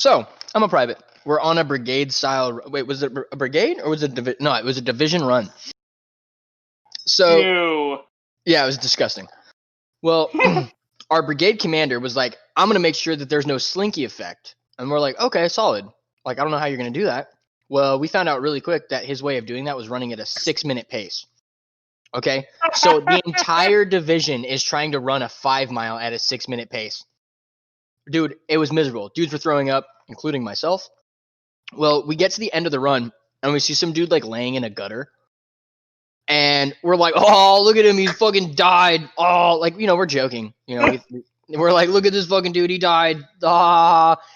So I'm a private. We're on a brigade style. Wait, was it a brigade or was it no? It was a division run. So yeah, it was disgusting. Well, our brigade commander was like, "I'm gonna make sure that there's no slinky effect," and we're like, "Okay, solid." Like, I don't know how you're gonna do that. Well, we found out really quick that his way of doing that was running at a 6-minute pace. Okay, so the entire division is trying to run a 5-mile at a 6-minute pace. Dude, it was miserable. Dudes were throwing up, including myself. Well, we get to the end of the run, and we see some dude, like, laying in a gutter. And we're like, oh, look at him. He's fucking died. Oh, like, we're joking. We're like, look at this fucking dude. He died.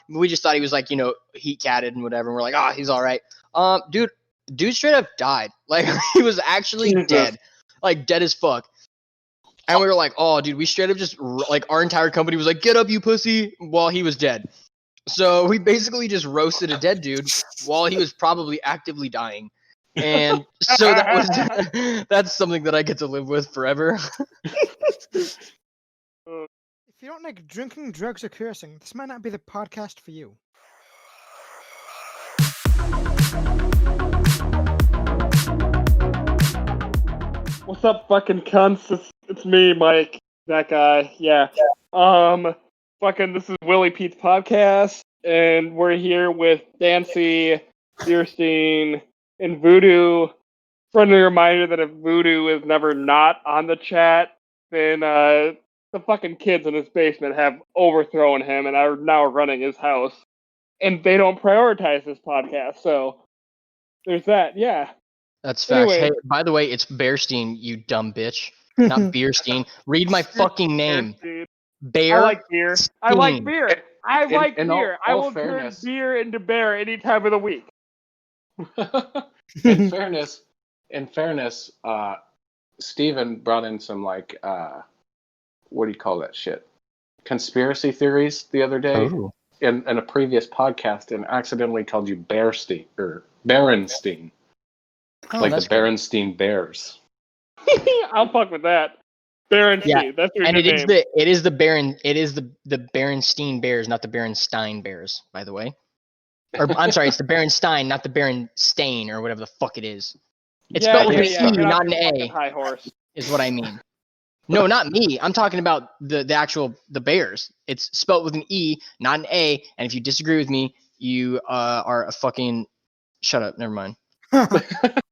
We just thought he was, like, heat catted and whatever. And we're like, he's all right. Dude straight up died. Like, he was actually dead. Like, dead as fuck. And we were like, oh, dude, we straight up just, like, our entire company was like, get up, you pussy, while he was dead. So we basically just roasted a dead dude while he was probably actively dying. And so that's something that I get to live with forever. If you don't like drinking, drugs, or cursing, this might not be the podcast for you. What's up, fucking cunts? It's me, Mike. That guy. Yeah. This is Willy Pete's podcast, and we're here with Dancy, Bearsteen, and Vodoo. Friendly reminder that if Vodoo is never not on the chat, then the fucking kids in his basement have overthrown him and are now running his house. And they don't prioritize this podcast, so there's that, yeah. That's facts. Anyway. Hey, by the way, it's Bearsteen, you dumb bitch. Not Bearsteen. Read my fucking name. Bear. I like beer. I like beer. I like beer. I will turn beer into bear any time of the week. In fairness, Steven brought in some, like, what do you call that shit? Conspiracy theories the other day in a previous podcast, and accidentally called you Bearsteen or Bearsteen. Like the Bearsteen Bears. I'll fuck with that. Bearsteen. Yeah. That's your name. It is the Bearsteen Bears, not the Bearsteen Bears, by the way. Or I'm sorry, it's the Bearsteen, not the Bearstain or whatever the fuck it is. It's spelled with an E, not an A. High horse. Is what I mean. No, not me. I'm talking about the actual Bears. It's spelled with an E, not an A. And if you disagree with me, you are a fucking. Shut up. Never mind.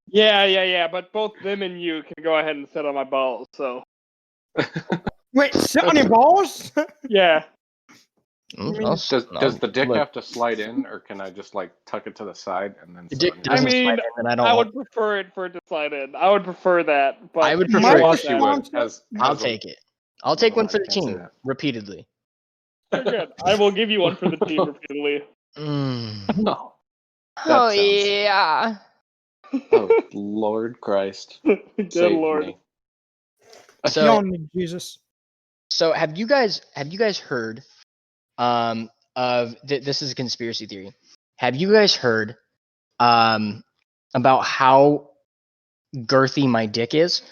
Yeah. But both them and you can go ahead and sit on my balls. So. Wait, sit on your balls? Yeah. Does the dick have to slide in, or can I just, like, tuck it to the side and then? The dick doesn't slide in, and I would prefer it for it to slide in. I would prefer that, but I would prefer it. I'll take it. I'll take one for the team repeatedly. Very good. I will give you one for the team repeatedly. No. Oh yeah. Oh Lord Christ. Good Lord. Me. So, Jesus. So have you guys heard of this is a conspiracy theory. Have you guys heard about how girthy my dick is?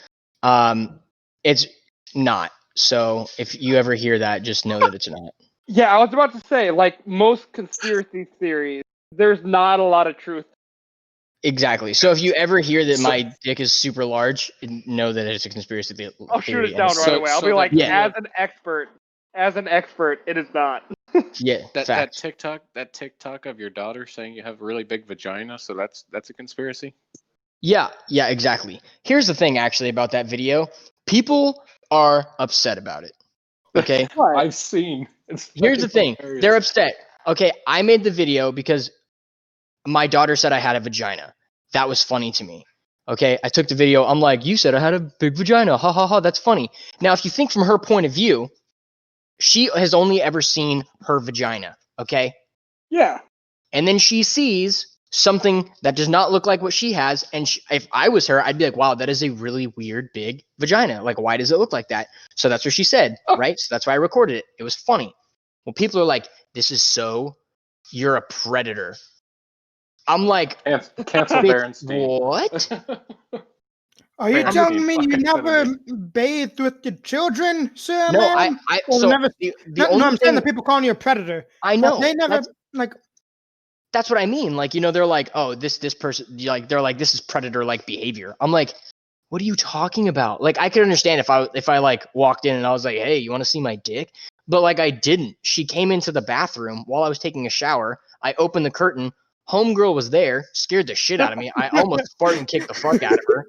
It's not. So if you ever hear that, just know that it's not. Yeah, I was about to say, like most conspiracy theories, there's not a lot of truth. Exactly. So if you ever hear that my dick is super large, know that it's a conspiracy theory. I'll shoot it down right away. I'll be like, as an expert, it is not. Yeah, that TikTok of your daughter saying you have a really big vagina, so that's a conspiracy? Yeah, exactly. Here's the thing, actually, about that video. People are upset about it. Okay? I've seen. Here's the thing. Hilarious. They're upset. Okay, I made the video because my daughter said I had a vagina. That was funny to me. Okay, I took the video. I'm like, you said I had a big vagina. Ha ha ha, that's funny. Now, if you think from her point of view, she has only ever seen her vagina, okay? Yeah. And then she sees something that does not look like what she has, and if I was her, I'd be like, wow, that is a really weird, big vagina. Like, why does it look like that? So that's what she said, right? So that's why I recorded it. It was funny. Well, people are like, this is you're a predator. I'm like, cancel Bearsteen. What? Are you telling me you never bathed with your children, sir? No, I'm saying the people calling you a predator. I know. They never that's what I mean. Like, they're like, oh, this person, like, they're like, this is predator-like behavior. I'm like, what are you talking about? Like, I could understand if I like walked in and I was like, hey, you want to see my dick? But like, I didn't. She came into the bathroom while I was taking a shower. I opened the curtain. Homegirl was there, scared the shit out of me. I almost farted and kicked the fuck out of her.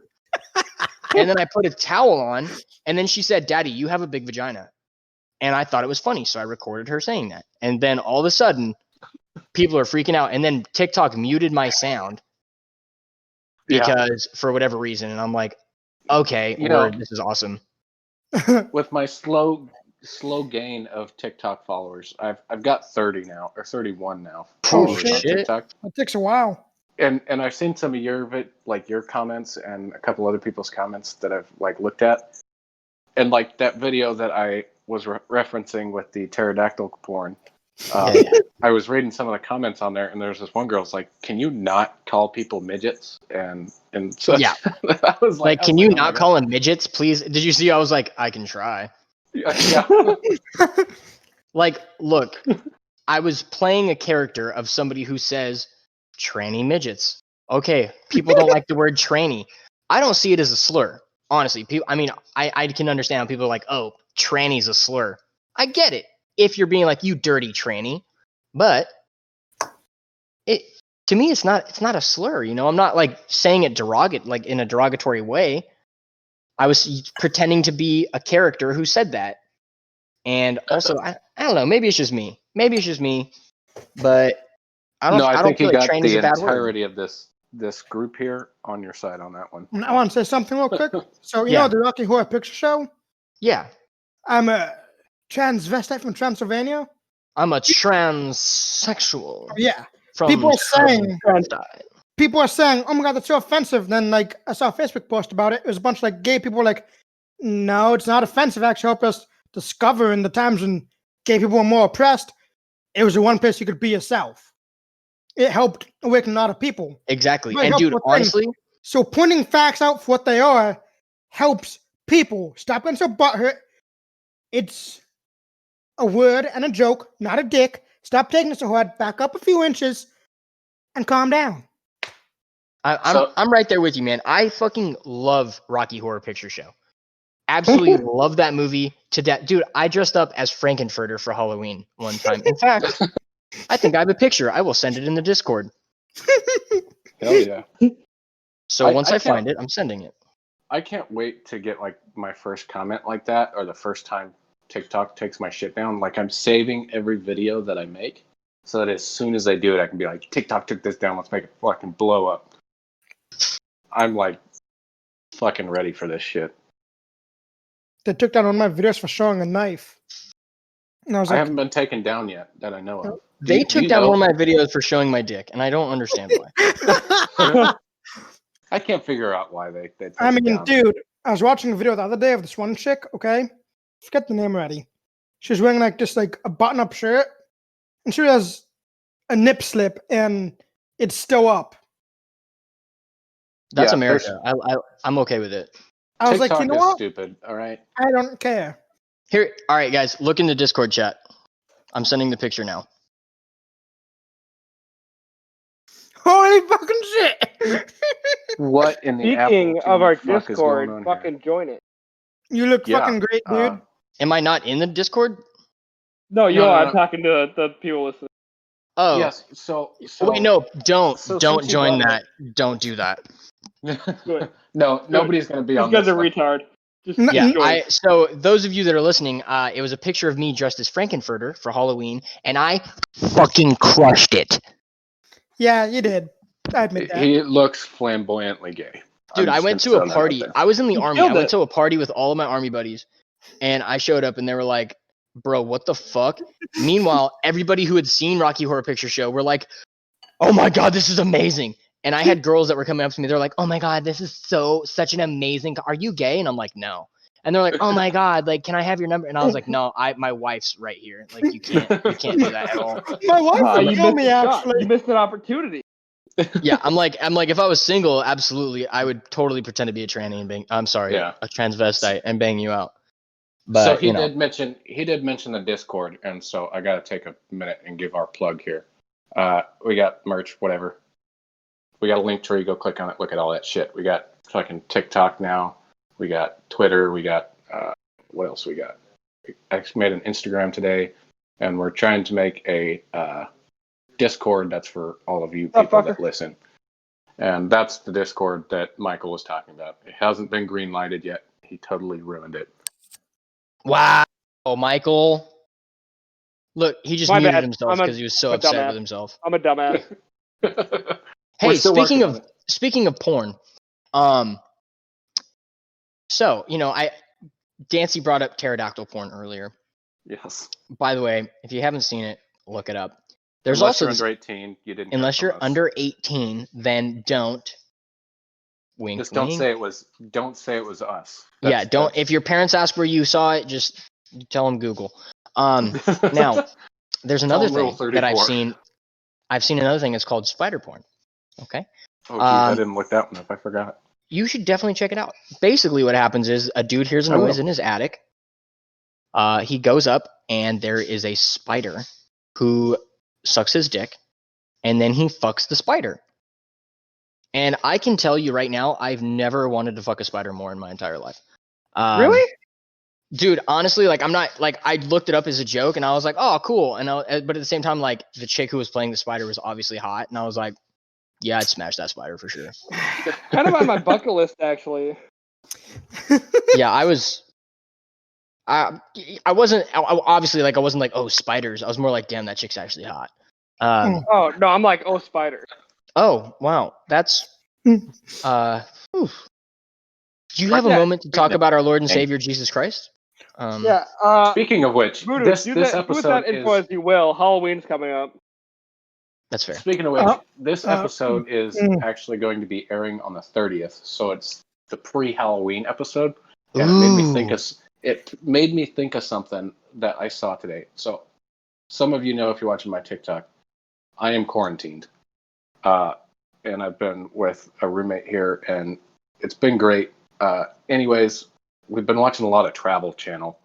And then I put a towel on, and then she said, Daddy, you have a big vagina. And I thought it was funny, so I recorded her saying that. And then all of a sudden, people are freaking out. And then TikTok muted my sound because for whatever reason. And I'm like, okay, this is awesome. With my slow gain of TikTok followers, I've got 30 now, or 31 now. Oh shit! TikTok. It takes a while. And I've seen some of your comments and a couple other people's comments that I've like looked at, and like that video that I was referencing with the pterodactyl porn. I was reading some of the comments on there, and there's this one girl's like, "Can you not call people midgets?" And so yeah, I was like, "Can you not call them midgets, please?" Did you see? I was like, "I can try." Yeah. Like, look, I was playing a character of somebody who says tranny midgets. Okay, people don't like the word tranny. I don't see it as a slur, honestly. I can understand how people are like, "Oh, tranny's a slur." I get it if you're being like, "You dirty tranny," but to me, it's not a slur. I'm not like saying it like in a derogatory way. I was pretending to be a character who said that, and also I don't know. Maybe it's just me. But I don't feel like tranny's a bad word. The entirety of this group here on your side on that one. I want to say something real quick. So you know the Rocky Horror Picture Show? Yeah. I'm a transvestite from Transylvania. I'm a transsexual. Yeah. People are saying, "Oh my god, that's so offensive." Then like I saw a Facebook post about it. It was a bunch of like gay people like, "No, it's not offensive. It actually helped us discover in the times when gay people were more oppressed. It was the one place you could be yourself. It helped awaken a lot of people." Exactly. And dude, honestly, so pointing facts out for what they are helps people. Stop getting so butthurt. It's a word and a joke, not a dick. Stop taking it so hard. Back up a few inches and calm down. I'm right there with you, man. I fucking love Rocky Horror Picture Show. Absolutely love that movie to death. Dude, I dressed up as Frankenfurter for Halloween one time. In fact, I think I have a picture. I will send it in the Discord. Hell yeah. So once I find it, I'm sending it. I can't wait to get like my first comment like that, or the first time TikTok takes my shit down. Like, I'm saving every video that I make so that as soon as I do it, I can be like, TikTok took this down. Let's make it fucking blow up. I'm like fucking ready for this shit. They took down one of my videos for showing a knife. And I haven't been taken down yet that I know of. They took down one of my videos for showing my dick, and I don't understand why. I can't figure out why they took it down. Dude, I was watching a video the other day of this one chick, okay? Forget the name already. She was wearing like just like a button-up shirt, and she has a nip slip, and it's still up. That's America. I'm okay with it. I was TikTok like, you know what? Stupid. All right. I don't care. Here, all right, guys, look in the Discord chat. I'm sending the picture now. Holy fucking shit! What in the Speaking of our Discord, fucking join it. You look fucking great, dude. Am I not in the Discord? No, you are. I'm talking to the people listening. Oh. Yes, so wait, no, don't join that. Don't do that. No, nobody's going to be on this. You guys are retard. So those of you that are listening, it was a picture of me dressed as Frankenfurter for Halloween, and I fucking crushed it. Yeah, you did. I admit that. He looks flamboyantly gay. Dude, I went to a party. I was in the army. I went to a party with all of my army buddies, and I showed up, and they were like, "Bro, what the fuck?" Meanwhile, everybody who had seen Rocky Horror Picture Show were like, "Oh my god, this is amazing!" And I had girls that were coming up to me. They're like, "Oh my god, this is such an amazing. Are you gay?" And I'm like, "No." And they're like, "Oh my god, like, can I have your number?" And I was like, "No, my wife's right here. Like, you can't do that at all." My wife would kill me. Actually, you missed an opportunity. Yeah, I'm like, if I was single, absolutely, I would totally pretend to be a tranny and bang. I'm sorry, a transvestite and bang you out. But so he did mention the Discord, and so I got to take a minute and give our plug here. We got merch, whatever. We got a link tree. Go click on it. Look at all that shit. We got fucking TikTok now. We got Twitter. We got what else we got? I actually made an Instagram today, and we're trying to make a Discord that's for all of you people that listen. And that's the Discord that Michael was talking about. It hasn't been green lighted yet. He totally ruined it. Wow, Michael. Look, he just muted himself because he was so upset with himself. I'm a dumbass. Hey, speaking of porn, so Dancy brought up pterodactyl porn earlier. Yes. By the way, if you haven't seen it, look it up. There's unless also you're under 18, you didn't. Unless you're under 18, then don't. Wink. Just don't say it was. Don't say it was us. Don't. If your parents ask where you saw it, just tell them Google. Now, there's another thing that I've seen. I've seen another thing. It's called spider porn. Okay. Oh, geez, I didn't look that one up. I forgot. You should definitely check it out. Basically, what happens is a dude hears a noise in his attic. He goes up, and there is a spider who sucks his dick, and then he fucks the spider. And I can tell you right now, I've never wanted to fuck a spider more in my entire life. Really? Dude, honestly, I'm not, I looked it up as a joke, and I was like, oh, cool. But at the same time, the chick who was playing the spider was obviously hot, and I was like, yeah, I'd smash that spider for sure. Kind of on my bucket list, actually. Yeah, I wasn't obviously I wasn't like, oh, spiders. I was more like, damn, that chick's actually hot. Oh no, I'm like, oh, spider. Oh wow, that's. Do you have a moment to talk about our Lord and Savior Jesus Christ? Yeah. Speaking of which, Vodoo, this episode use that info as you will. Halloween's coming up. That's fair. Speaking of which, this episode is actually going to be airing on the 30th, so it's the pre-Halloween episode, and it made me think of something that I saw today. So, some of you know if you're watching my TikTok, I am quarantined, and I've been with a roommate here, and it's been great. Anyways, we've been watching a lot of Travel Channel,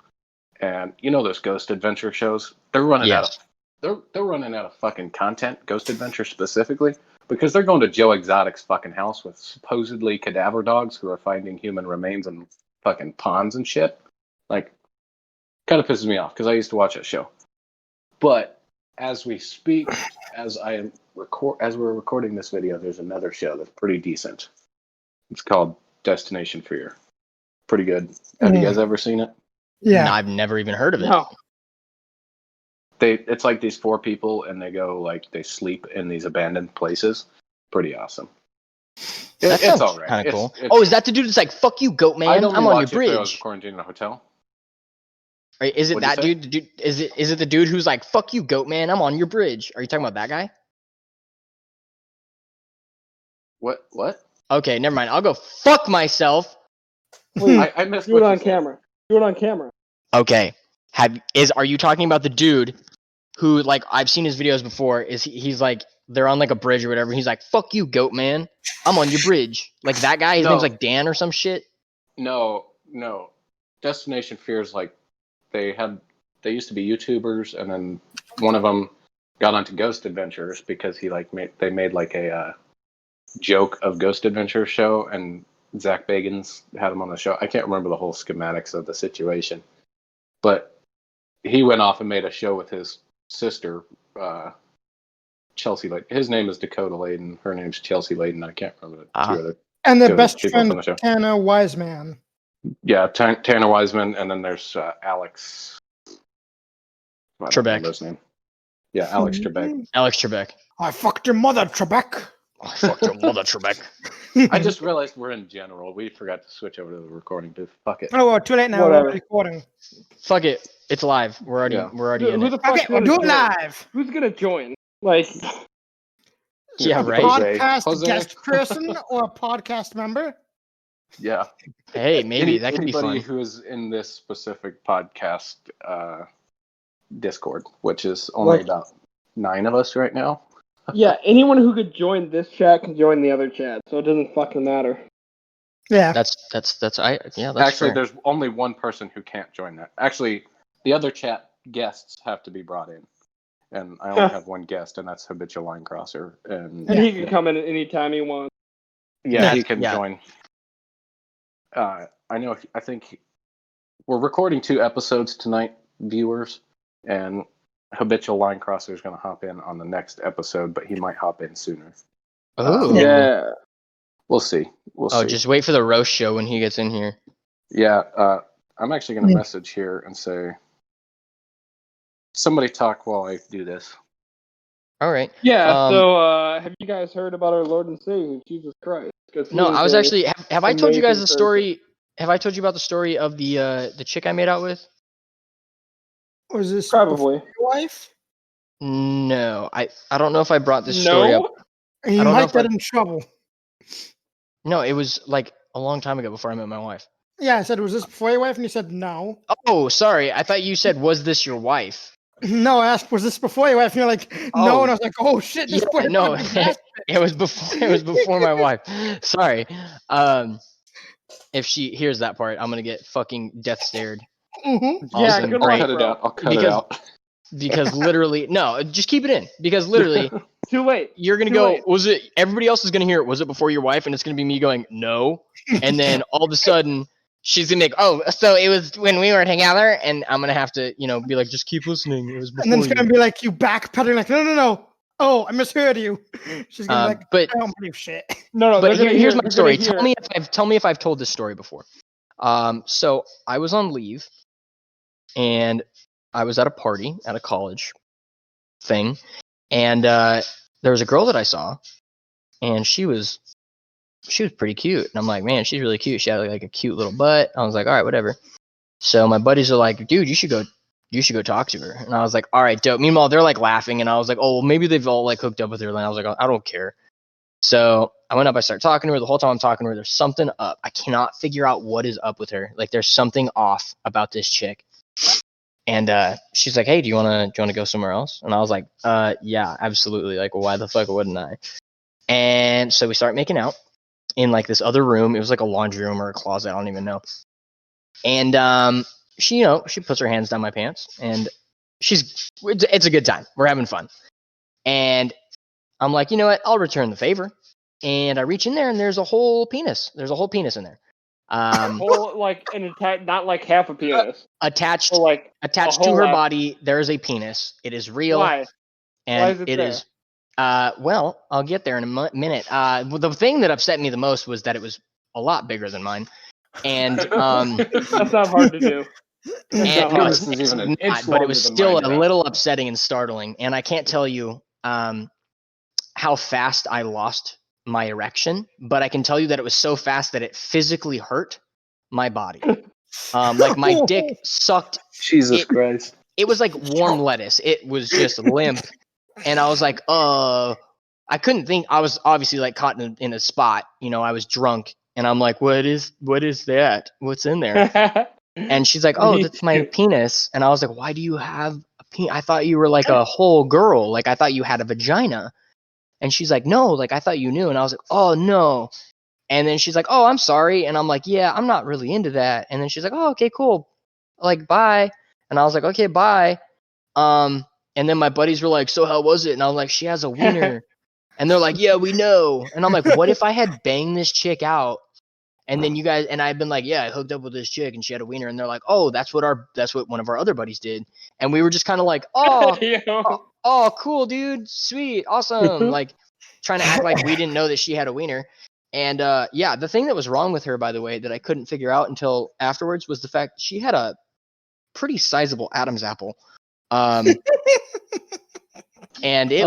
and those Ghost Adventure shows. They're running out of. They're running out of fucking content, Ghost Adventure specifically, because they're going to Joe Exotic's fucking house with supposedly cadaver dogs who are finding human remains in fucking ponds and shit. Kind of pisses me off because I used to watch that show. But as we speak, as we're recording this video, there's another show that's pretty decent. It's called Destination Fear. Pretty good. Have you guys ever seen it? Yeah. No, I've never even heard of it. No. It's like these 4 people, and they go they sleep in these abandoned places. Pretty awesome. It's all right. Kind of cool. Is that the dude that's like, "Fuck you, goat man"? I'm on your bridge. I was quarantined in a hotel. Is it that dude? Is it the dude who's like, "Fuck you, goat man"? I'm on your bridge. Are you talking about that guy? What? Okay, never mind. I'll go fuck myself. Please, I missed. Do it on camera. Do it on camera. Okay. Are you talking about the dude who I've seen his videos before? He's like they're on a bridge or whatever. He's like, "Fuck you, goat man. I'm on your bridge." Like that guy. His name's Dan or some shit. No. Destination Fear is they used to be YouTubers, and then one of them got onto Ghost Adventures because he they made a joke of Ghost Adventure show, and Zach Bagans had him on the show. I can't remember the whole schematics of the situation, but he went off and made a show with his sister, Chelsea Layden. His name is Dakota Layden. Her name's Chelsea Layden. I can't remember the two other. And their best friend, Tanner Wiseman. Yeah, Tanner Wiseman, and then there's Alex Trebek. His name. Yeah, Alex Trebek. Alex Trebek. I fucked your mother, Trebek. I fucked your mother, Trebek. I just realized we're in general. We forgot to switch over to the recording, dude. Fuck it. Oh, well, too late now. Whatever. We're recording. Fuck it. It's live. We're already in Who it. the fuck's Okay, we'll do it live. Who's gonna join? Yeah, right. Podcast guest person or a podcast member? Yeah. Hey, maybe that could be fun. Anybody who is in this specific podcast Discord, which is only about 9 of us right now. Yeah, anyone who could join this chat can join the other chat, so it doesn't fucking matter. Yeah. That's Actually, fair. there's only one person who can't join that. Actually, the other chat guests have to be brought in. and I only have one guest, and that's Habitual Line Crosser. And he can come in anytime he wants. Yeah, he can join. I think we're recording 2 episodes tonight, viewers, and Habitual Line Crosser is going to hop in on the next episode, but he might hop in sooner. Oh. Yeah. We'll see. Just wait for the roast show when he gets in here. Yeah, I'm actually going to message here and say, somebody talk while I do this. All right. Yeah, so have you guys heard about our Lord and Savior, Jesus Christ? No, I was actually... Have I told you guys the story... Have I told you about the story of the chick I made out with? Was this probably your wife? No, I don't know if I brought this story up. You might get in trouble. No, it was like a long time ago before I met my wife. Yeah, I said, was this before your wife? And you said no. Oh, sorry. I thought you said, was this your wife? No, I asked, was this before your wife? And you're like, no. And I was like, oh shit, this boy. No, it was before my wife. Sorry. If she hears that part, I'm gonna get fucking death stared. Mm-hmm. Yeah, good I'll cut it out. I'll cut it out. Because literally, no, just keep it in. Because literally, too late. You're gonna go. Was it? Everybody else is gonna hear it. Was it before your wife? And it's gonna be me going no. And then all of a sudden, she's gonna make. Oh, so it was when we were together, and I'm gonna have to, be like, just keep listening. It was before. And then it's gonna be like you backpedaling, like, no. Oh, I misheard you. She's gonna be like, but I don't believe shit. No. But here's my story. Tell me if I've told this story before. So I was on leave, and I was at a party at a college thing, and there was a girl that I saw, and she was pretty cute, and I'm like, man, she's really cute. She had like a cute little butt. I was like, all right, whatever. So my buddies are like, dude, you should go talk to her. And I was like, all right, dope. Meanwhile, they're like laughing, and I was like, oh, well, maybe they've all like hooked up with her. And I was like, I don't care. So I went up, I started talking to her. The whole time I'm talking to her, there's something up. I cannot figure out what is up with her. Like, there's something off about this chick. And she's like, hey, do you want to go somewhere else? And I was like, yeah, absolutely. Like, well, why the fuck wouldn't I? And so we start making out in like this other room. It was like a laundry room or a closet. I don't even know. And she puts her hands down my pants, and it's a good time. We're having fun. And I'm like, you know what? I'll return the favor. And I reach in there, and there's a whole penis. There's a whole penis in there. Whole, like not like half a penis. Attached to her body, there is a penis. It is real. Why? And Why is it there? Well, I'll get there in a minute. The thing that upset me the most was that it was a lot bigger than mine. And that's not hard to do. It's not, but it was still a little upsetting and startling. And I can't tell you how fast I lost my erection, but I can tell you that it was so fast that it physically hurt my body. Like my dick sucked. Jesus Christ. It was like warm lettuce. It was just limp. And I was like, I couldn't think. I was obviously like caught in a spot. I was drunk, and I'm like, what is that? What's in there? And she's like, oh, that's my penis. And I was like, why do you have a penis? I thought you were like a whole girl. Like, I thought you had a vagina. And she's like, no, like, I thought you knew. And I was like, oh, no. And then she's like, oh, I'm sorry. And I'm like, yeah, I'm not really into that. And then she's like, oh, okay, cool. Like, bye. And I was like, okay, bye. And then my buddies were like, so how was it? And I was like, she has a wiener. And they're like, yeah, we know. And I'm like, what if I had banged this chick out? And then you guys, and I've been like, yeah, I hooked up with this chick and she had a wiener. And they're like, oh, that's what one of our other buddies did. And we were just kind of like, oh, cool, dude. Sweet. Awesome. Like trying to act like we didn't know that she had a wiener. And yeah, the thing that was wrong with her, by the way, that I couldn't figure out until afterwards was the fact she had a pretty sizable Adam's apple. And it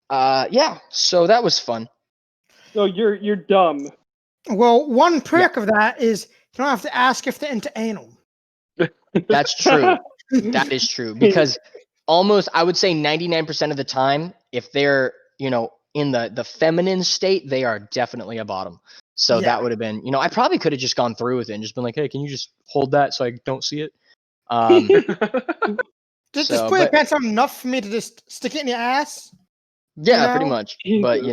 yeah, so that was fun. So you're dumb. Well, one perk of that is you don't have to ask if they're into anal. That's true. That is true. Because almost, I would say 99% of the time, if they're, in the feminine state, they are definitely a bottom. So that would have been, I probably could have just gone through with it and just been like, hey, can you just hold that so I don't see it? Just put your pants on enough for me to just stick it in your ass? Yeah, pretty much. But,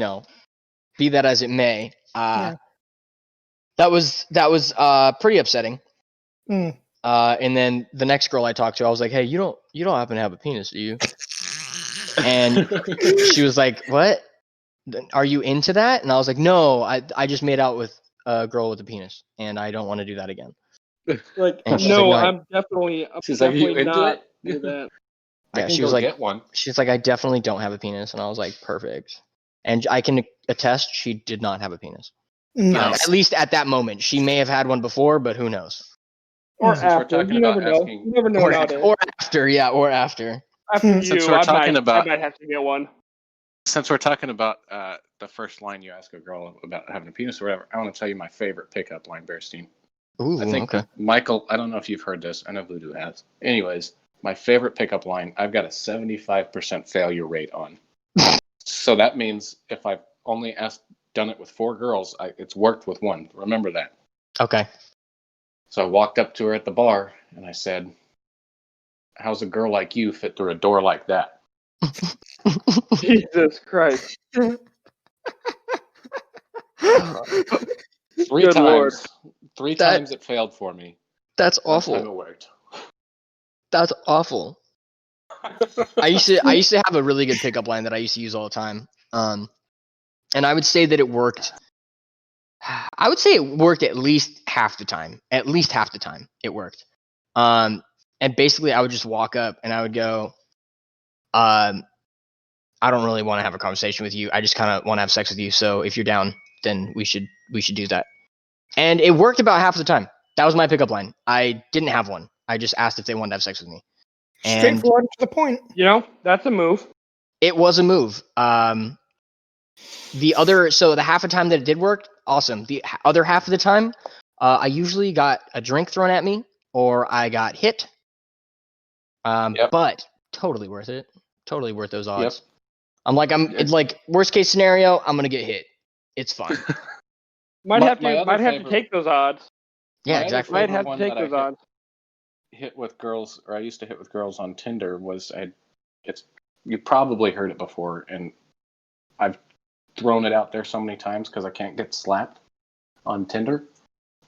be that as it may, that was pretty upsetting. And then the next girl I talked to, I was like, hey, you you don't happen to have a penis, do you? And she was like, what? Are you into that? And I was like, no, I just made out with a girl with a penis, and I don't want to do that again. Like, And she's no, like, I'm definitely She's like, definitely you into not it? into that. I Yeah, can she go was like, get one. she's like, I definitely don't have a penis, and I was like, perfect. And I can attest, she did not have a penis. Nice. At least at that moment, she may have had one before, but who knows? Or Since we're after, talking you about never know. asking- You never know nowadays. Or after, yeah, or after. After Since you, we're I talking might about- have to get one. Since we're talking about the first line you ask a girl about having a penis or whatever, I want to tell you my favorite pickup line, Bearsteen. Ooh, I think okay. Michael, I don't know if you've heard this. I know Vodoo has. Anyways, my favorite pickup line, I've got a 75% failure rate on. So that means if I've only done it with 4 girls, it's worked with 1. Remember that. Okay. So I walked up to her at the bar and I said, how's a girl like you fit through a door like that? Jesus Christ. 3 Good times. Lord. 3 times it failed for me. That's One time it awful. worked. That's awful. I used to have a really good pickup line that I used to use all the time. And I would say that it worked. I would say it worked at least half the time. At least half the time it worked. And basically I would just walk up and I would go, I don't really want to have a conversation with you. I just kind of want to have sex with you. So if you're down, then we should do that. And it worked about half the time. That was my pickup line. I didn't have one. I just asked if they wanted to have sex with me. And Straightforward to the point. You know, that's a move. it was a move. The half of the time that it did work, awesome. The other half of the time, I usually got a drink thrown at me or I got hit. Yep. But totally worth it. Totally worth those odds. Yep. It's like worst case scenario, I'm gonna get hit. It's fine. Might have my to other have to favorite- take those odds. Yeah, My other exactly. Might favorite have to one take that I those odds. hit with girls, or I used to hit with girls on Tinder was you probably heard it before, and I've thrown it out there so many times because I can't get slapped on Tinder.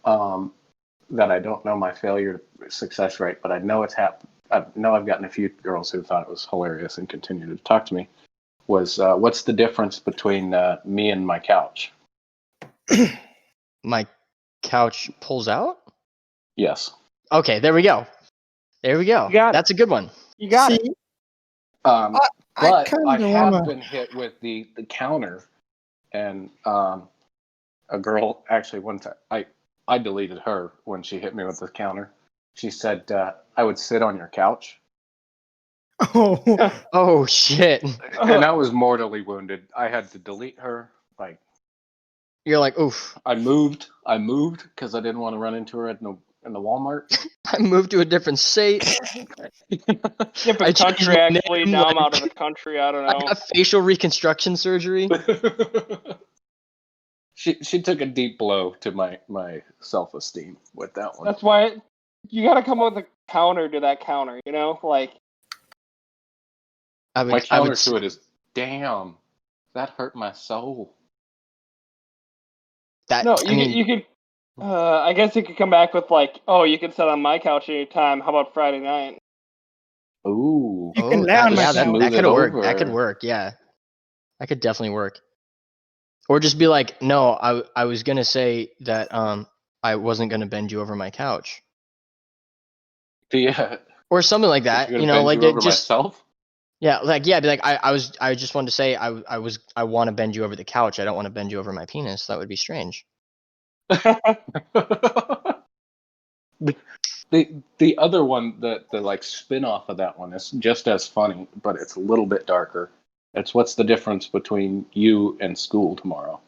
That I don't know my failure success rate, but I know it's happened. I know I've gotten a few girls who thought it was hilarious and continue to talk to me. Was what's the difference between me and my couch? My couch pulls out? Yes. Okay, there we go. You got it. That's a good one. You got it. See, But kinda I have wanna- been hit with the counter, and a girl actually one time I deleted her when she hit me with the counter. She said I would sit on your couch, Oh, Oh shit. and I was mortally wounded. I had to delete her. Like You're like, oof. I moved because I didn't want to run into her in the Walmart. I moved to a different state. Different I changed country, my actually. name, Now I'm like- out of the country. I don't I know. got facial reconstruction surgery. She took a deep blow to my self-esteem with that one. That's why you got to come up with a counter to that counter. You know, like My counter to it is, damn, that hurt my soul. That, no, I mean, you could. I guess you could come back with like, oh, you can sit on my couch anytime. How about Friday night? Ooh. You can lay on my yeah, couch. that could it work. over. That could work. Yeah, that could definitely work. Or just be like, no, I was gonna say that I wasn't gonna bend you over my couch Yeah. or something like that. You know, like over it just myself. yeah, like be like I just wanted to say I want to bend you over the couch. I don't want to bend you over my penis. That would be strange. The other one, the like spin off of that one is just as funny, but it's a little bit darker. It's what's the difference between you and school tomorrow?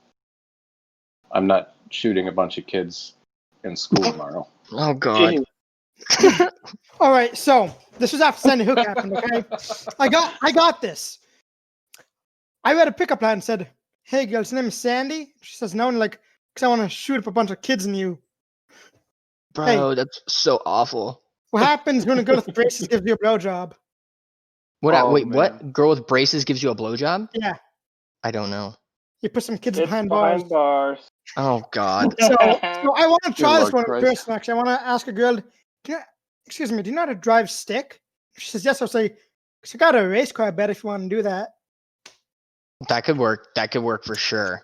I'm not shooting a bunch of kids in school tomorrow. Oh god. Jeez. all right. So this was after Sandy Hook happened. Okay, I got this. I read a pickup line and said, "Hey, girl, his name is Sandy." She says, "No," and like, because I want to shoot up a bunch of kids in you. Bro, Hey. that's so awful. What happens when a girl with braces gives you a blowjob? What? Oh, Wait, man. what? Girl with braces gives you a blowjob? Yeah, I don't know. you put some kids It's behind bars. Oh god. So I want to try Dear this Lord one in Christ. person. Actually, I want to ask a girl. Do you know how to drive stick? She says yes. I'll say, "'Cause I got a race car bet if you want to do that." That could work. That could work for sure.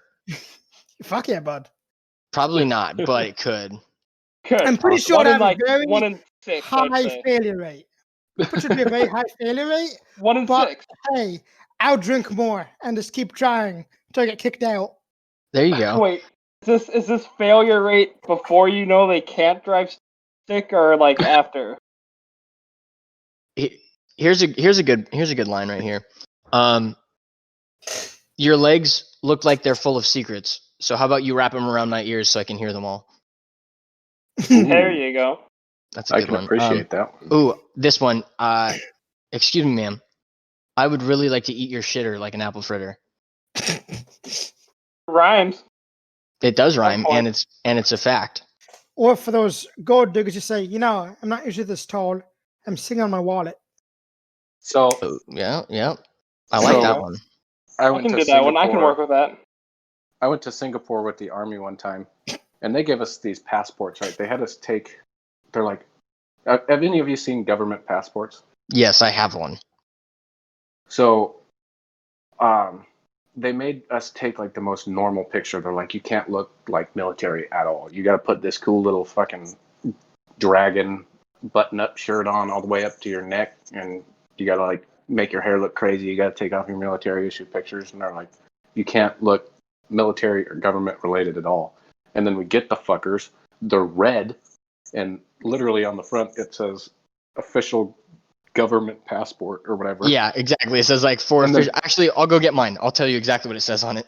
Fuck yeah, bud. Probably not, but it could. I'm pretty sure I have a very 1 in 6, high failure rate. It should be a very high failure rate. 1 in 6. Hey, I'll drink more and just keep trying until I get kicked out. There you go. Wait, is this failure rate before you know they can't drive stick or like after? Here's a good line right here. Your legs look like they're full of secrets. So how about you wrap them around my ears so I can hear them all? There you go. That's a good one. I can appreciate that one. Ooh, this one. Excuse me, ma'am. I would really like to eat your shitter like an apple fritter. Rhymes. It does rhyme, and it's a fact. Or for those gold diggers, you say, I'm not usually this tall. I'm sitting on my wallet. So yeah, I like that one. I can do that one. I can work with that. I went to Singapore with the army one time, and they gave us these passports. Right? They had us take. They're like, have any of you seen government passports? Yes, I have one. So, they made us take like the most normal picture. They're like, you can't look like military at all. You got to put this cool little fucking dragon button-up shirt on all the way up to your neck, and you got to like make your hair look crazy. You got to take off your military issue pictures, and they're like, you can't look military or government related at all. And then we get the fuckers. They're red, and literally on the front it says official government passport or whatever. Yeah, exactly. It says like for official. Actually, I'll go get mine. I'll tell you exactly what it says on it.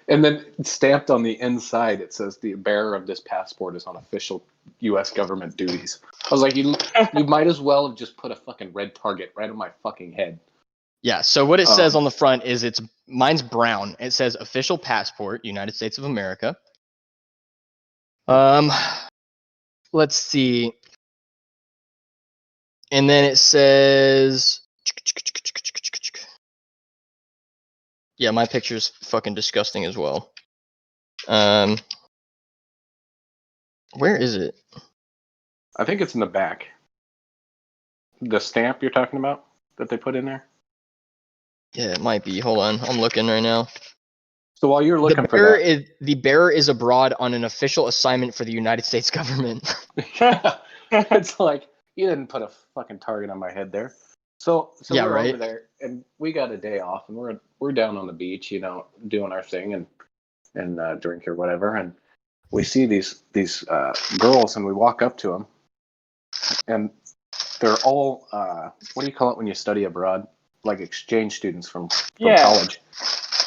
And then stamped on the inside, it says the bearer of this passport is on official U.S. government duties. I was like, you might as well have just put a fucking red target right on my fucking head. Yeah. So what it says on the front is mine's brown. It says official passport, United States of America. Let's see. And then it says, yeah, my picture's fucking disgusting as well. Where is it? I think it's in the back. The stamp you're talking about that they put in there? Yeah, it might be. Hold on. I'm looking right now. So while you're looking for that... The bearer is abroad on an official assignment for the United States government. It's like, you didn't put a fucking target on my head there. So yeah, we're right? over there, and we got a day off, and we're down on the beach, doing our thing and drink or whatever, and we see these girls, and we walk up to them, and they're all what do you call it when you study abroad? Like exchange students from college.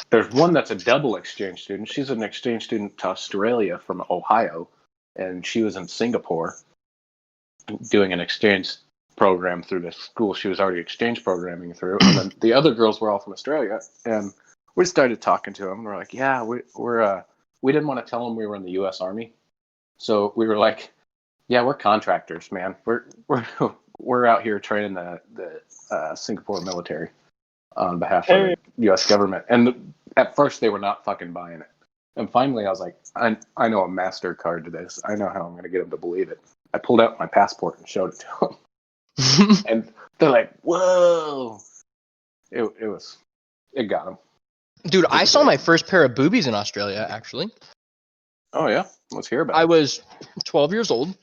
There's one that's a double exchange student. She's an exchange student to Australia from Ohio, and she was in Singapore doing an exchange program through the school she was already exchange programming through. And then the other girls were all from Australia, and we started talking to them. We're like, yeah, we didn't want to tell them we were in the U.S. Army, so we were like, yeah, we're contractors, man. We're out here training the Singapore military on behalf of the U.S. government. And at first, they were not fucking buying it. And finally, I was like, I know a MasterCard to this. I know how I'm going to get them to believe it. I pulled out my passport and showed it to them. And they're like, whoa. It got them. Dude, I saw my first pair of boobies in Australia, actually. Oh, yeah? Let's hear about it. I was 12 years old,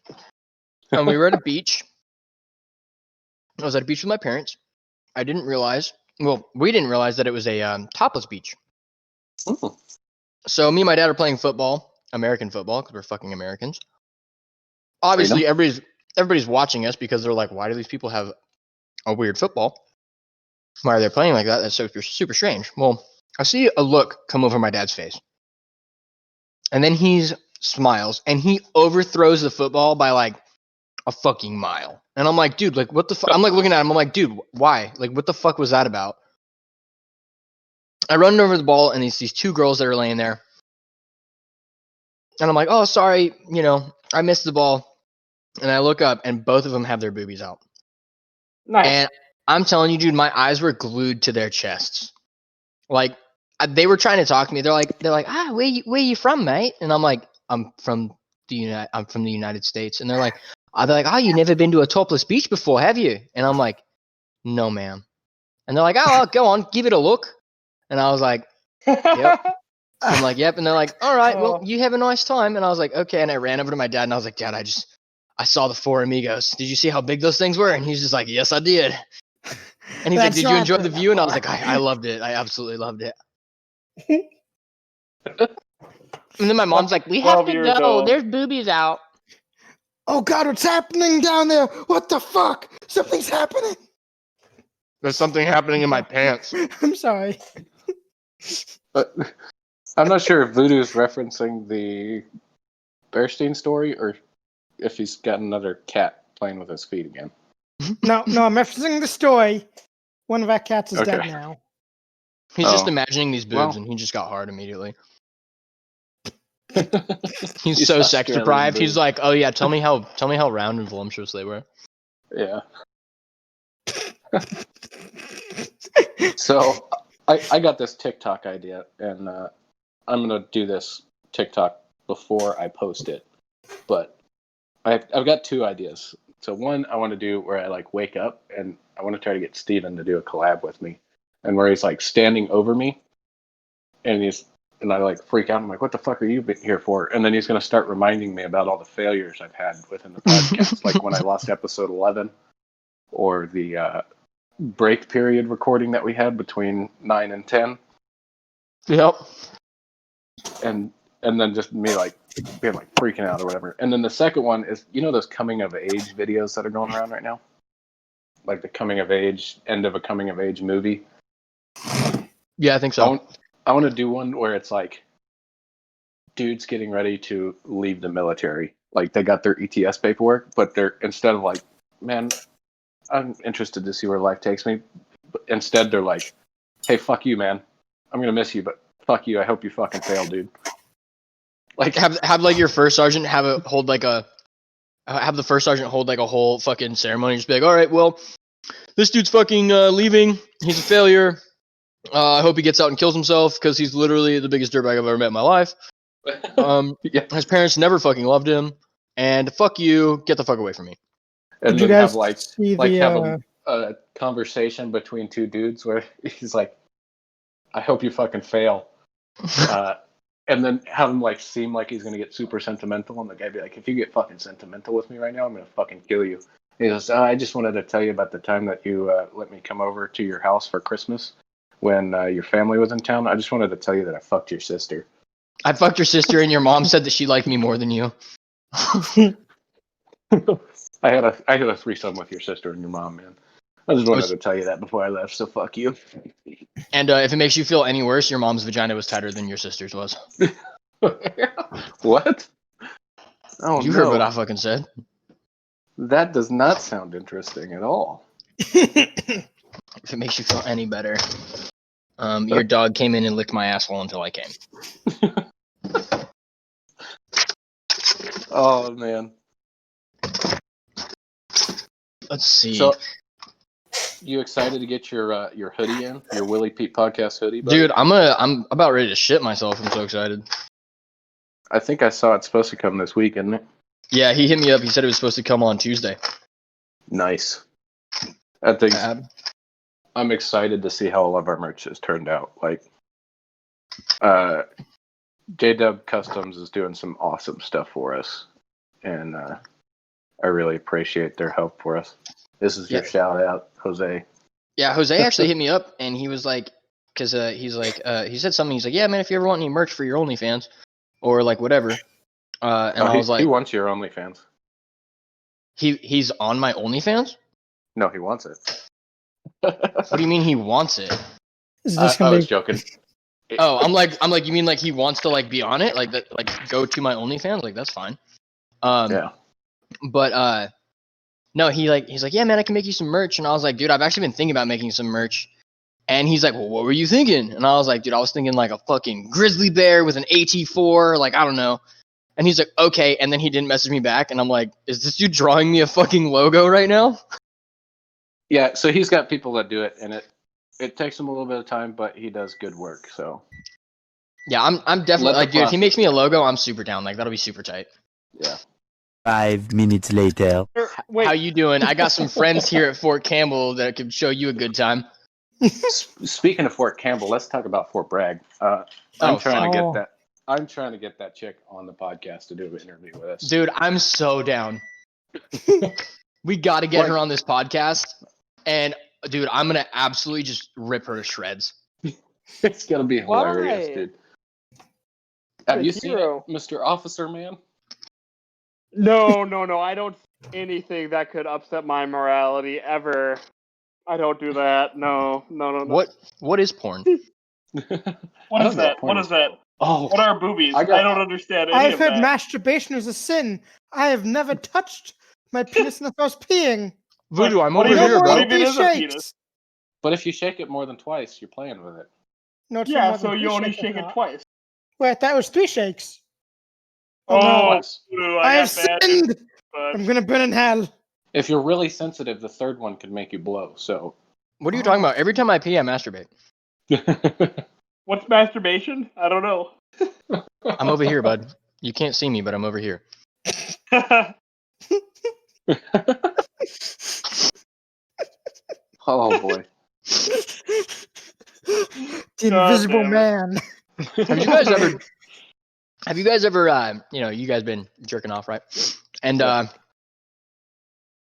and we were at a beach. I was at a beach with my parents. We didn't realize that it was a topless beach. Ooh. So me and my dad are playing football, American football, because we're fucking Americans. Obviously, everybody's watching us because they're like, why do these people have a weird football? Why are they playing like that? That's so super strange. Well, I see a look come over my dad's face. And then he smiles, and he overthrows the football by like a fucking mile. And I'm like, dude, like, what the fuck? I'm like looking at him. I'm like, dude, why? Like, what the fuck was that about? I run over the ball, and these two girls that are laying there. And I'm like, oh, sorry, I missed the ball. And I look up, and both of them have their boobies out. Nice. And I'm telling you, dude, my eyes were glued to their chests. Like, they were trying to talk to me. They're like, where you from, mate? And I'm like, I'm from the United States. And they're like, oh, you never been to a topless beach before, have you? And I'm like, no, ma'am. And they're like, oh, go on, give it a look. And I was like, yep. I'm like, yep. And they're like, all right, well, you have a nice time. And I was like, okay. And I ran over to my dad and I was like, Dad, I saw the Four Amigos. Did you see how big those things were? And he's just like, yes, I did. And he's like, did you enjoy the view? And I was like, I loved it. I absolutely loved it. And then my mom's like, we have to go. There's boobies out. Oh, God, what's happening down there? What the fuck? Something's happening. There's something happening in my pants. I'm sorry. But I'm not sure if Vodoo is referencing the Bearsteen story or if he's got another cat playing with his feet again. No, I'm referencing the story. One of our cats is dead now. He's just imagining these boobs, and he just got hard immediately. He's so sex deprived. He's like, oh yeah, tell me how round and voluptuous they were. Yeah. So I got this TikTok idea, and I'm gonna do this TikTok before I post it. But I've got two ideas. So one I want to do where I like wake up and I want to try to get Steven to do a collab with me, and where he's like standing over me, and I like freak out. I'm like, what the fuck are you here for? And then he's gonna start reminding me about all the failures I've had within the podcast, like when I lost episode 11, or the break period recording that we had between 9 and 10. Yep. And then just me like being like freaking out or whatever. And then the second one is, you know, those coming of age videos that are going around right now, like the coming of age end of a coming of age movie. Yeah, I think so. I want to do one where it's like dudes getting ready to leave the military, like they got their ETS paperwork, but they're, instead of like, man, I'm interested to see where life takes me, but instead they're like, hey, fuck you, man, I'm gonna miss you, but fuck you, I hope you fucking fail, dude. Like have like your first sergeant have the first sergeant hold like a whole fucking ceremony, just be like, all right, well, this dude's fucking leaving, he's a failure, I hope he gets out and kills himself because he's literally the biggest dirtbag I've ever met in my life. yeah. His parents never fucking loved him, and fuck you, get the fuck away from me. And then have have a conversation between two dudes where he's like, I hope you fucking fail. And then have him like seem like he's gonna get super sentimental, and the guy be like, if you get fucking sentimental with me right now, I'm gonna fucking kill you. And he goes, I just wanted to tell you about the time that you let me come over to your house for Christmas when your family was in town. I just wanted to tell you that I fucked your sister. I fucked your sister, and your mom said that she liked me more than you. I had a threesome with your sister and your mom, man. I just wanted to tell you that before I left, so fuck you. And if it makes you feel any worse, your mom's vagina was tighter than your sister's was. What? Oh, you heard what I fucking said. That does not sound interesting at all. If it makes you feel any better, your dog came in and licked my asshole until I came. Oh man. Let's see. So, you excited to get your hoodie in? Your Willy Pete podcast hoodie, buddy? Dude, I'm about ready to shit myself. I'm so excited. I think I saw it's supposed to come this week, isn't it? Yeah, he hit me up. He said it was supposed to come on Tuesday. Nice. I think I'm excited to see how all of our merch has turned out. Like, JW Customs is doing some awesome stuff for us, and I really appreciate their help for us. This is your shout out, Jose. Yeah, Jose actually hit me up, and he was like, because he's like, he said something. He's like, yeah, man, if you ever want any merch for your OnlyFans or like whatever, I was like, he wants your OnlyFans. He's on my OnlyFans? No, he wants it. What do you mean he wants it? I was joking. Oh, I'm like, you mean like he wants to like be on it, like that, like go to my OnlyFans? Like that's fine. Yeah. But no, he's like, yeah, man, I can make you some merch, and I was like, dude, I've actually been thinking about making some merch, and he's like, well, what were you thinking? And I was like, dude, I was thinking like a fucking grizzly bear with an AT4, like I don't know. And he's like, okay, and then he didn't message me back, and I'm like, is this dude drawing me a fucking logo right now? Yeah, so he's got people that do it, and it takes him a little bit of time, but he does good work. So yeah, I'm definitely like, dude, if he makes me a logo, I'm super down. Like that'll be super tight. Yeah. 5 minutes later. Wait. How you doing? I got some friends here at Fort Campbell that could show you a good time. Speaking of Fort Campbell, let's talk about Fort Bragg. I'm trying to get that chick on the podcast to do an interview with us. Dude, I'm so down. We got to get her on this podcast. And, dude, I'm going to absolutely just rip her to shreds. It's going to be hilarious, Why? dude. Have you seen hero. it, Mr. Officer Man? No. I don't see anything that could upset my morality ever. I don't do that. No. What is porn? What is that? What is that? Oh, What are boobies? I don't understand any I've of heard that. masturbation is a sin. I have never touched my penis unless I was peeing. Voodoo, I'm What over even- here, what bro. even is a penis? but if you shake it more than twice, you're playing with it. No, it's Yeah, more than so you three only shakes, shake it not. twice. Wait, that was 3 shakes. Oh, no. Voodoo, I have got bad news, sinned. but- I'm gonna burn in hell. If you're really sensitive, the third one could make you blow. So, What are you talking about? Every time I pee, I masturbate. What's masturbation? I don't know. I'm over here, bud. You can't see me, but I'm over here. oh boy. The invisible man. Have you guys ever, you guys been jerking off, right? And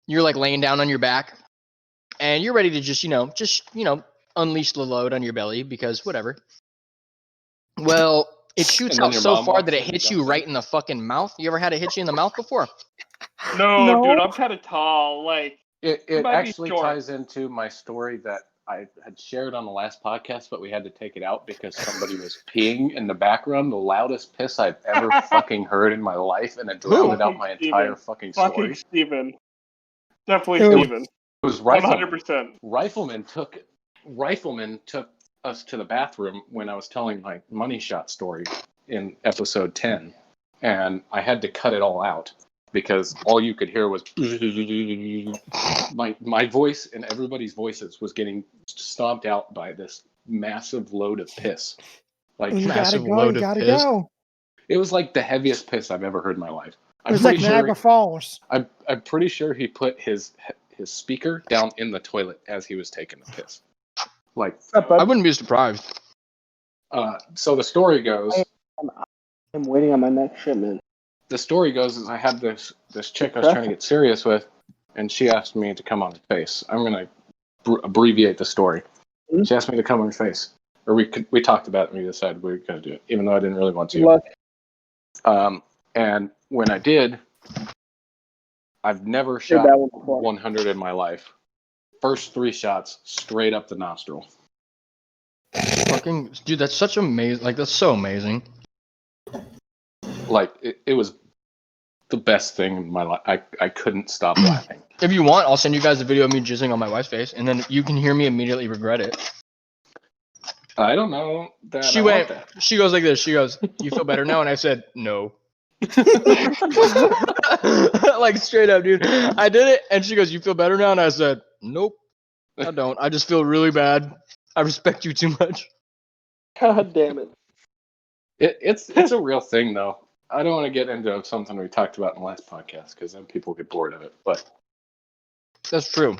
you're like laying down on your back and you're ready to just unleash the load on your belly because whatever. Well, it shoots And then out your so mom far walks that it in and hits jumps you in. right in the fucking mouth. You ever had it hit you in the mouth before? No, dude, I'm kind of tall. Like, It might be actually short. ties into my story that I had shared on the last podcast, but we had to take it out because somebody was peeing in the background. The loudest piss I've ever fucking heard in my life, and it drowned out my entire fucking story. Fucking Steven. Definitely Steven. It was 100%. Rifleman took us to the bathroom when I was telling my money shot story in episode 10, and I had to cut it all out because all you could hear was my voice and everybody's voices was getting stomped out by this massive load of piss. Like You massive gotta go. load You of gotta piss. go. it was like the heaviest piss I've ever heard in my life. It was like Niagara Falls. I'm pretty sure he put his speaker down in the toilet as he was taking the piss. Like, I wouldn't be surprised. so the story goes. I'm waiting on my next shipment. The story goes is I had this chick I was trying to get serious with, and she asked me to come on her face. I'm gonna abbreviate the story. Mm-hmm. She asked me to come on her face, or we talked about it and we decided we were gonna do it, even though I didn't really want to. And when I did, I've never shot 100 in my life. First 3 shots straight up the nostril. Fucking dude, that's such amazing. Like that's so amazing. Like it was the best thing in my life. I couldn't stop laughing. If you want, I'll send you guys a video of me jizzing on my wife's face, and then you can hear me immediately regret it. I don't know that. She goes like this. She goes, "You feel better now?" And I said, "No." Like straight up, dude. I did it, and she goes, "You feel better now?" And I said, "Nope, I don't. I just feel really bad. I respect you too much." God damn it. It's a real thing though. I don't want to get into something we talked about in the last podcast because then people get bored of it. But that's true.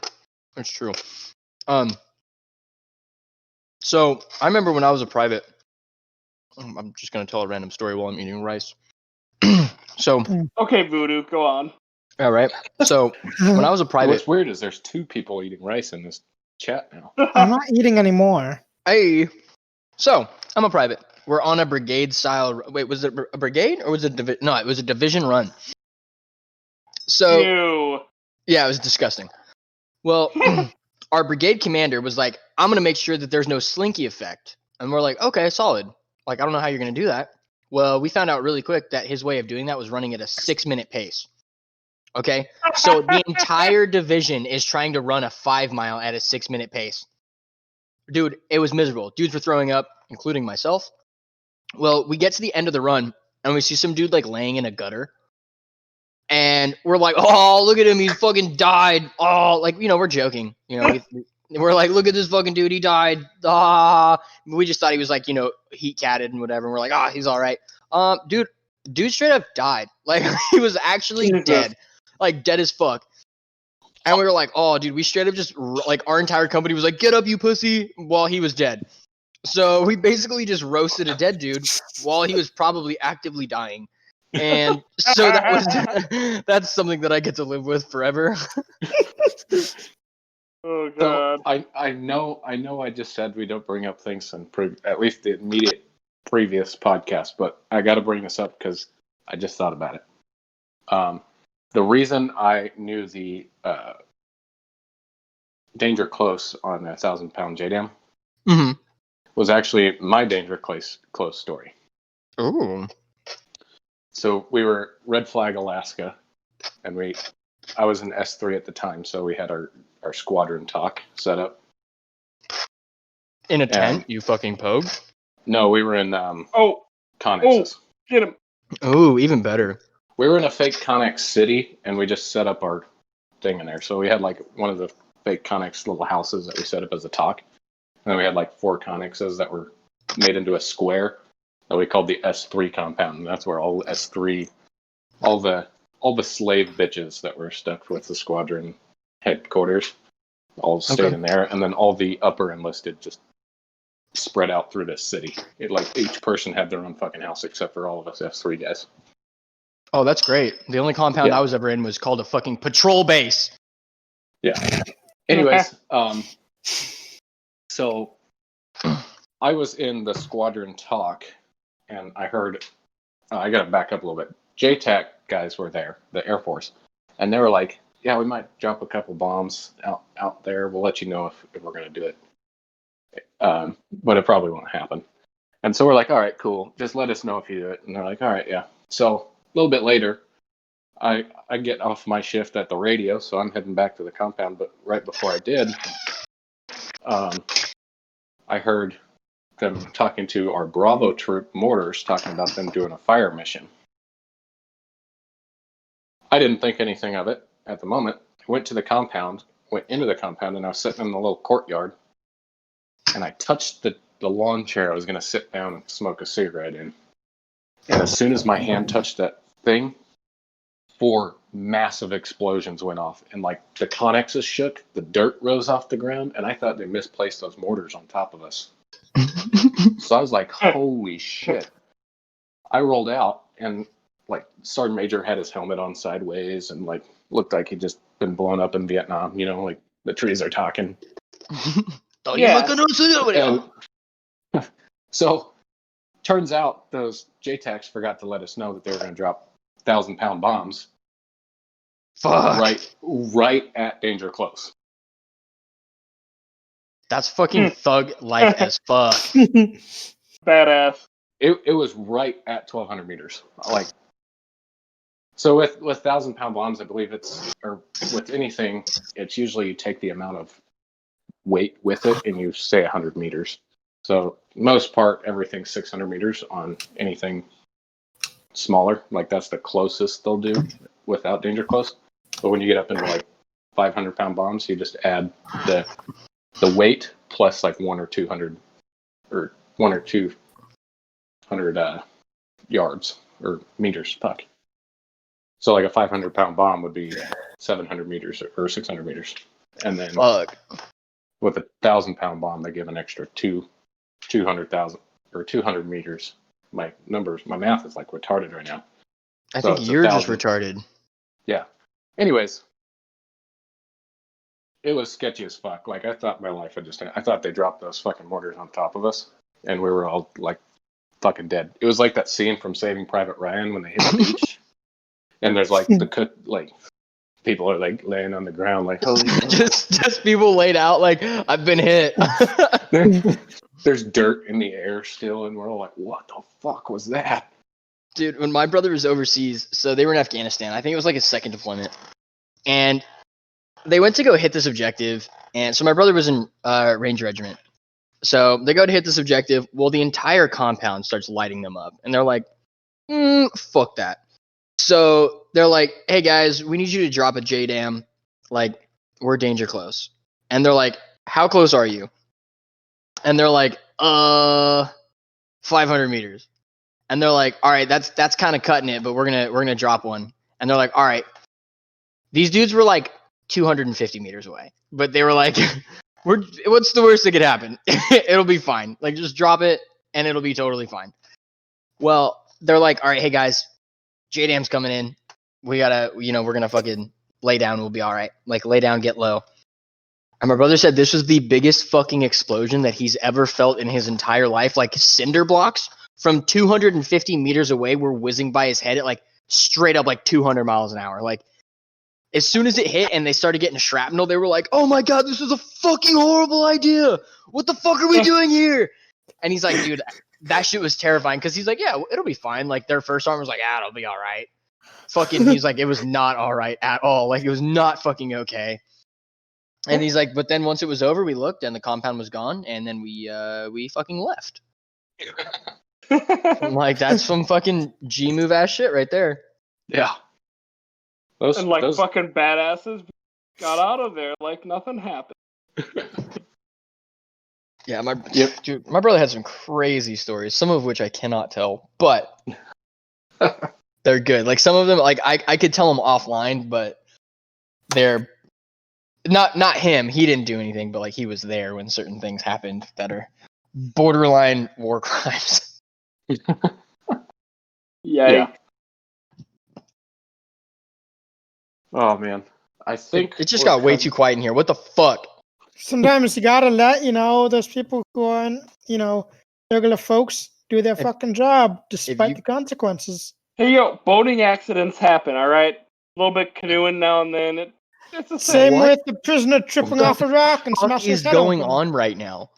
That's true. So I remember when I was a private. I'm just gonna tell a random story while I'm eating rice. So Okay, Voodoo, go on. all right. So when I was a private, what's weird is there's 2 people eating rice in this chat now. I'm not eating anymore. hey, so I'm a private. We're on a brigade style. Wait, was it a brigade or was it no? It was a division run. So Ew. yeah, it was disgusting. Well, our brigade commander was like, "I'm gonna make sure that there's no slinky effect," and we're like, "Okay, solid." Like, I don't know how you're gonna do that. Well, we found out really quick that his way of doing that was running at a 6-minute pace. Okay, so the entire division is trying to run a 5-mile at a 6-minute pace. Dude, it was miserable. Dudes were throwing up, including myself. Well, we get to the end of the run, and we see some dude, like, laying in a gutter. And we're like, oh, look at him. He fucking died. Oh, like, we're joking. We're like, look at this fucking dude. He died. Ah. We just thought he was, like, heat catted and whatever. And we're like, he's all right. Dude, dude straight up died. Like, he was actually dead. Like, dead as fuck. And we were like, oh, dude, we straight up just, like, our entire company was like, get up, you pussy, while he was dead. So we basically just roasted a dead dude while he was probably actively dying. And so that was, that's something that I get to live with forever. Oh, God. So I know I just said we don't bring up things in at least the immediate previous podcast, but I got to bring this up because I just thought about it. The reason I knew the danger close on a 1,000-pound JDAM was actually my danger close story. Ooh. So we were Red Flag, Alaska, and I was in S3 at the time, so we had our squadron talk set up. In a tent, you fucking pogue? No, we were in Connexes. Oh, get him. Oh, even better. We were in a fake Connex city, and we just set up our thing in there. So we had like one of the fake Connex little houses that we set up as a talk. And then we had like 4 Connexes that were made into a square that we called the S3 compound. And that's where all S3, all the slave bitches that were stuck with the squadron headquarters all stayed in there. And then all the upper enlisted just spread out through this city. Like each person had their own fucking house except for all of us S3 guys. Oh, that's great. The only compound I was ever in was called a fucking patrol base. Yeah. Anyways, so I was in the squadron talk, and I heard, I got to back up a little bit. JTAC guys were there, the Air Force, and they were like, yeah, we might drop a couple bombs out there. We'll let you know if we're going to do it. But it probably won't happen. And so we're like, all right, cool. Just let us know if you do it. And they're like, all right, yeah. So a little bit later, I get off my shift at the radio, so I'm heading back to the compound. But right before I did, I heard them talking to our Bravo troop mortars, talking about them doing a fire mission. I didn't think anything of it at the moment. Went into the compound, and I was sitting in the little courtyard, and I touched the lawn chair I was going to sit down and smoke a cigarette in. And as soon as my hand touched that thing, 4 massive explosions went off, and like the Connexes shook, the dirt rose off the ground, and I thought they misplaced those mortars on top of us. So I was like, holy shit. I rolled out, and like Sergeant Major had his helmet on sideways and like looked like he'd just been blown up in Vietnam, you know, like the trees are talking. So turns out those JTACs forgot to let us know that they were going to drop 1,000-pound bombs. Fuck. Right at danger close. That's fucking thug life as fuck. Badass. It was right at 1,200 meters. Like, so with 1,000-pound bombs, I believe or with anything, it's usually you take the amount of weight with it and you say 100 meters. So most part, everything's 600 meters on anything smaller. Like that's the closest they'll do without danger close. But when you get up into like 500-pound bombs, you just add the weight plus like 1 or 200 yards or meters. Fuck. So like a 500-pound bomb would be 700 meters or 600 meters, and then with a 1,000-pound bomb, they give an extra 200,000 or 200 meters. My math is like retarded right now. I think you're just retarded. Yeah. Anyways, it was sketchy as fuck. Like I thought my life I thought they dropped those fucking mortars on top of us, and we were all like fucking dead. It was like that scene from Saving Private Ryan when they hit the beach, and there's like people are like laying on the ground like holy just people laid out like I've been hit. There's dirt in the air still, and we're all like, what the fuck was that? Dude, when my brother was overseas, so they were in Afghanistan. I think it was like his second deployment. And they went to go hit this objective. And so my brother was in Ranger Regiment. So they go to hit this objective. Well, the entire compound starts lighting them up. And they're like, fuck that. So they're like, hey guys, we need you to drop a JDAM. Like, we're danger close. And they're like, how close are you? And they're like, 500 meters. And they're like, all right, that's kind of cutting it, but we're gonna drop one. And they're like, all right, these dudes were like 250 meters away, but they were like, what's the worst that could happen? It'll be fine. Like, just drop it and it'll be totally fine. Well, they're like, all right, hey guys, JDAM's coming in. We gotta, we're gonna fucking lay down. We'll be all right. Like, lay down, get low. And my brother said this was the biggest fucking explosion that he's ever felt in his entire life. Like, cinder blocks from 250 meters away were whizzing by his head at like straight up like 200 miles an hour. Like, as soon as it hit and they started getting shrapnel, they were like, oh my God, this is a fucking horrible idea. What the fuck are we doing here? And he's like, dude, that shit was terrifying. Cause he's like, yeah, it'll be fine. Like, their first arm was like, it'll be all right. Fucking, he's like, it was not all right at all. Like, it was not fucking okay. And he's like, but then once it was over, we looked and the compound was gone. And then we fucking left. I'm like, that's some fucking G move ass shit right there. Yeah. Those fucking badasses got out of there like nothing happened. Yeah, dude, my brother had some crazy stories, some of which I cannot tell, but they're good. Like, some of them, like I could tell them offline, but they're not him. He didn't do anything, but like he was there when certain things happened that are borderline war crimes. Yeah. Oh man, I think it just got way too quiet in here. What the fuck? Sometimes you gotta let those people who aren't regular folks do their fucking job despite the consequences. Hey yo, boating accidents happen. All right, a little bit canoeing now and then. It's the same with the prisoner tripping off a rock and smashing his head going open. on right now?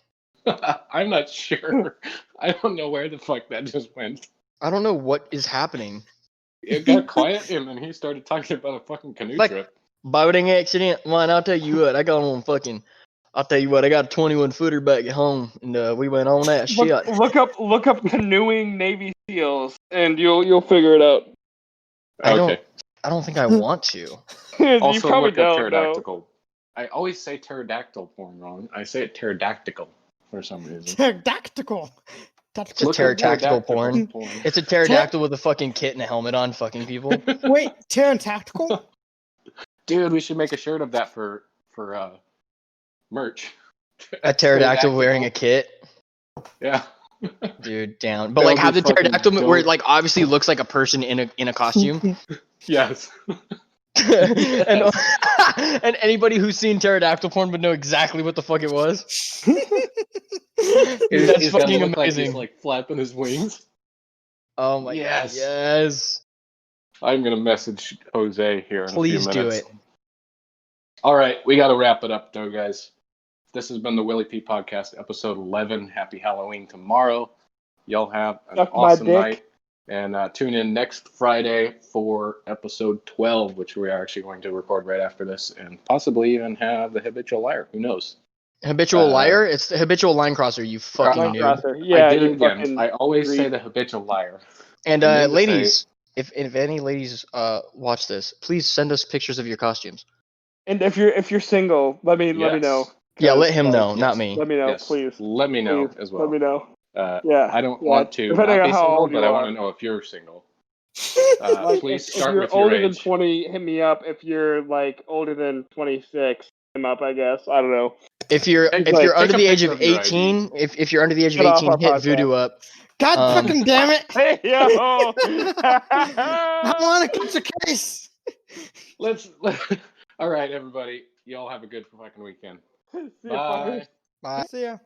I'm not sure. I don't know where the fuck that just went. I don't know what is happening. It got quiet and then he started talking about a fucking canoe trip. Boating accident. Man, I'll tell you what, I got a 21-footer back at home, and we went on that shit. Look up canoeing Navy SEALs, and you'll figure it out. Okay. I don't think I want to. Also, look up pterodactyl. I always say pterodactyl porn wrong. I say it pterodactyl for some reason. Pterodactyl. It's a pterodactyl porn. It's a pterodactyl with a fucking kit and a helmet on, fucking people. Wait, pterodactyl? Dude, we should make a shirt of that for merch. A pterodactyl wearing a kit. Yeah. Dude, down. But like, have the pterodactyl where it like obviously looks like a person in a costume. Yes. and anybody who's seen pterodactyl porn would know exactly what the fuck it was. That's fucking amazing. Like he's like flapping his wings. Oh my God. Yes. I'm gonna message Jose here in a few minutes. Please do it. All right, we got to wrap it up though, guys. This has been the Willy P Podcast, episode 11. Happy Halloween tomorrow. Y'all have an awesome night. And tune in next Friday for episode 12, which we are actually going to record right after this, and possibly even have the Habitual Liar. Who knows? Habitual Liar? It's the Habitual Line Crosser, you fucking noob. Yeah, I did it again. I always say the Habitual Liar. And ladies, if any ladies watch this, please send us pictures of your costumes. And if you're single, let me know. Yeah, let him know, not me. Let me know, please. Let me know as well. Let me know. I don't want to not be single, but I want to know if you're single. Please start with your age. If you're older than 20, hit me up. If you're like older than 26, hit him up, I guess. I don't know. If you're under the age of 18, if you're under the age of 18, hit Vodoo up. God fucking damn it! Hey yo! I want to catch a case. All right, everybody. Y'all have a good fucking weekend. See ya. Bye. See ya.